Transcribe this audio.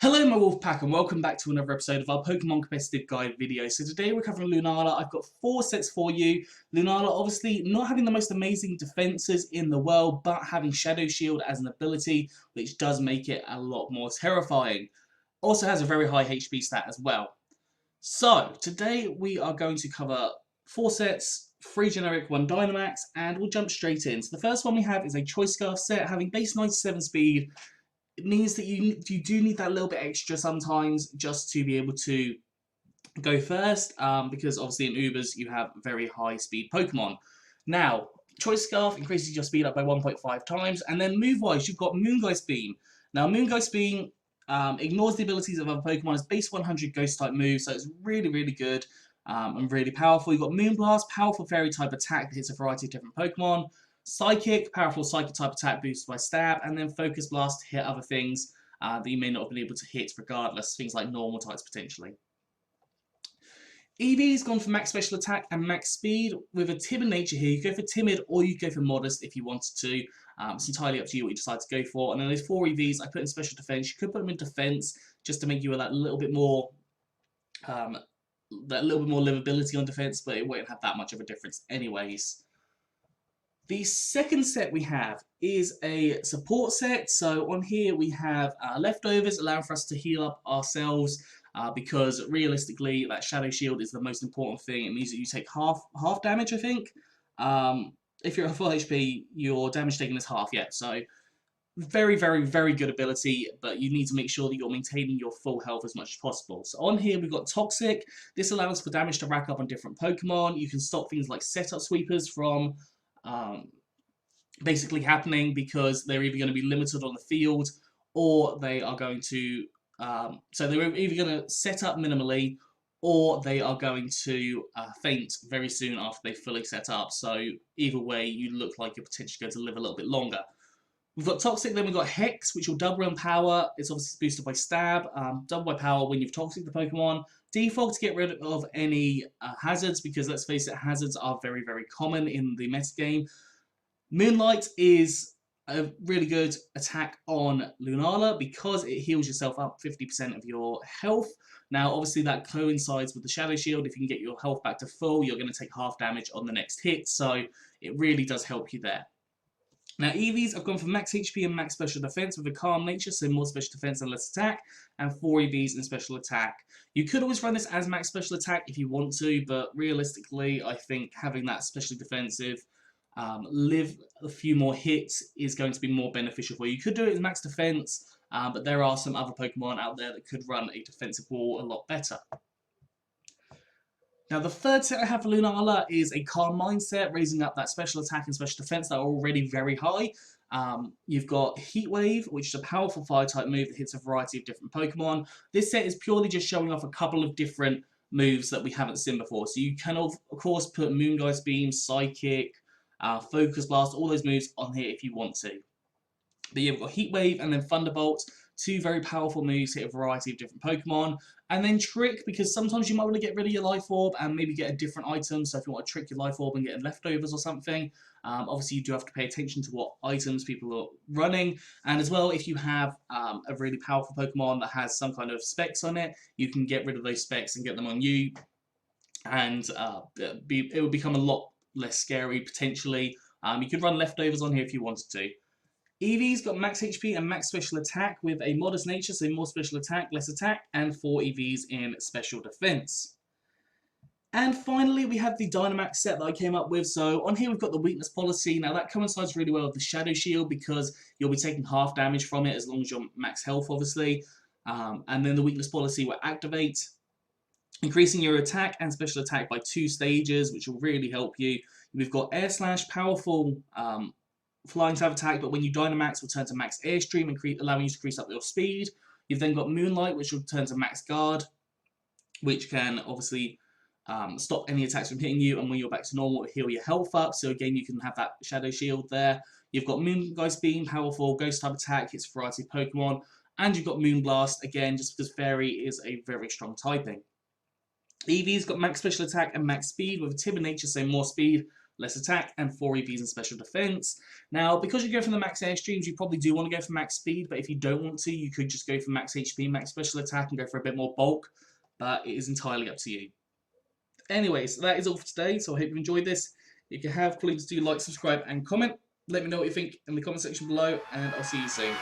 Hello my wolf pack and welcome back to another episode of our Pokemon Competitive Guide video. So today we're covering Lunala. I've got 4 sets for you. Lunala obviously not having the most amazing defenses in the world, but having Shadow Shield as an ability, which does make it a lot more terrifying. Also has a very high HP stat as well. So today we are going to cover 4 sets, 3 generic, 1 Dynamax, and we'll jump straight in. So the first one we have is a Choice Scarf set, having base 97 speed. It means that you do need that little bit extra sometimes just to be able to go first, because obviously in Ubers you have very high speed Pokemon. Now, Choice Scarf increases your speed up by 1.5 times, and then move-wise you've got Moongeist Beam. Now, Moongeist Beam ignores the abilities of other Pokemon as base 100 Ghost type move, so it's really good and really powerful. You've got Moonblast, powerful Fairy type attack that hits a variety of different Pokemon. Psychic, powerful Psychic type attack boosted by Stab, and then Focus Blast to hit other things that you may not have been able to hit regardless, things like normal types potentially. Eevee's gone for max special attack and max speed with a timid nature here. You go for timid or you go for modest if you wanted to. It's entirely up to you what you decide to go for. And then those 4 EVs I put in special defense. You could put them in defense just to make you that little bit more livability on defense, but it won't have that much of a difference anyways. The second set we have is a support set. So on here we have leftovers, allowing for us to heal up ourselves because realistically that Shadow Shield is the most important thing. It means that you take half damage, I think. If you're at full HP, your damage taken is half, yeah. So very good ability, but you need to make sure that you're maintaining your full health as much as possible. So on here we've got Toxic. This allows for damage to rack up on different Pokemon. You can stop things like setup sweepers from basically happening because they're either going to be limited on the field or they are going to so they're either going to set up minimally or they are going to faint very soon after they fully set up. So either way you look like you're potentially going to live a little bit longer. We've got Toxic, then we've got Hex, which will double in power. It's obviously boosted by Stab, double by power when you've Toxic the Pokemon. Default to get rid of any hazards, because let's face it, hazards are very common in the metagame. Moonlight is a really good attack on Lunala because it heals yourself up 50% of your health. Now, obviously, that coincides with the Shadow Shield. If you can get your health back to full, you're going to take half damage on the next hit, so it really does help you there. Now, EVs have gone for max HP and max special defense with a calm nature, so more special defense and less attack, and 4 EVs in special attack. You could always run this as max special attack if you want to, but realistically, I think having that specially defensive live a few more hits is going to be more beneficial for you. You could do it as max defense, but there are some other Pokemon out there that could run a defensive wall a lot better. Now, the third set I have for Lunala is a Calm Mindset, raising up that special attack and special defense that are already very high. You've got Heat Wave, which is a powerful fire-type move that hits a variety of different Pokemon. This set is purely just showing off a couple of different moves that we haven't seen before. So you can, of course, put Moongeist Beam, Psychic, Focus Blast, all those moves on here if you want to. But you've got Heat Wave and then Thunderbolt, 2 very powerful moves, hit a variety of different Pokemon. And then Trick, because sometimes you might want to get rid of your Life Orb and maybe get a different item. So if you want to trick your Life Orb and get leftovers or something, obviously you do have to pay attention to what items people are running. And as well, if you have a really powerful Pokemon that has some kind of specs on it, you can get rid of those specs and get them on you. And it would become a lot less scary, potentially. You could run leftovers on here if you wanted to. Eevee's got max HP and max special attack with a modest nature, so more special attack, less attack, and 4 EVs in special defense. And finally, we have the Dynamax set that I came up with. So on here, we've got the weakness policy. Now, that coincides really well with the Shadow Shield because you'll be taking half damage from it as long as you're max health, obviously. And then the weakness policy will activate, increasing your attack and special attack by 2 stages, which will really help you. We've got Air Slash, powerful flying type attack, but when you Dynamax, will turn to max Airstream, allowing you to increase up your speed. You've then got Moonlight, which will turn to max Guard, which can obviously stop any attacks from hitting you, and when you're back to normal, it'll heal your health up. So again, you can have that Shadow Shield there. You've got Moongeist Beam, powerful Ghost type attack, hits a variety of Pokemon, and you've got Moonblast, again, just because Fairy is a very strong typing. Eevee's got max special attack and max speed with a timid nature, so more speed, less attack, and 4 EVs and special defense. Now, because you go for the max airstreams, you probably do want to go for max speed, but if you don't want to, you could just go for max HP, max special attack, and go for a bit more bulk, but it is entirely up to you. Anyways, that is all for today, so I hope you enjoyed this. If you have, please do like, subscribe, and comment. Let me know what you think in the comment section below, and I'll see you soon.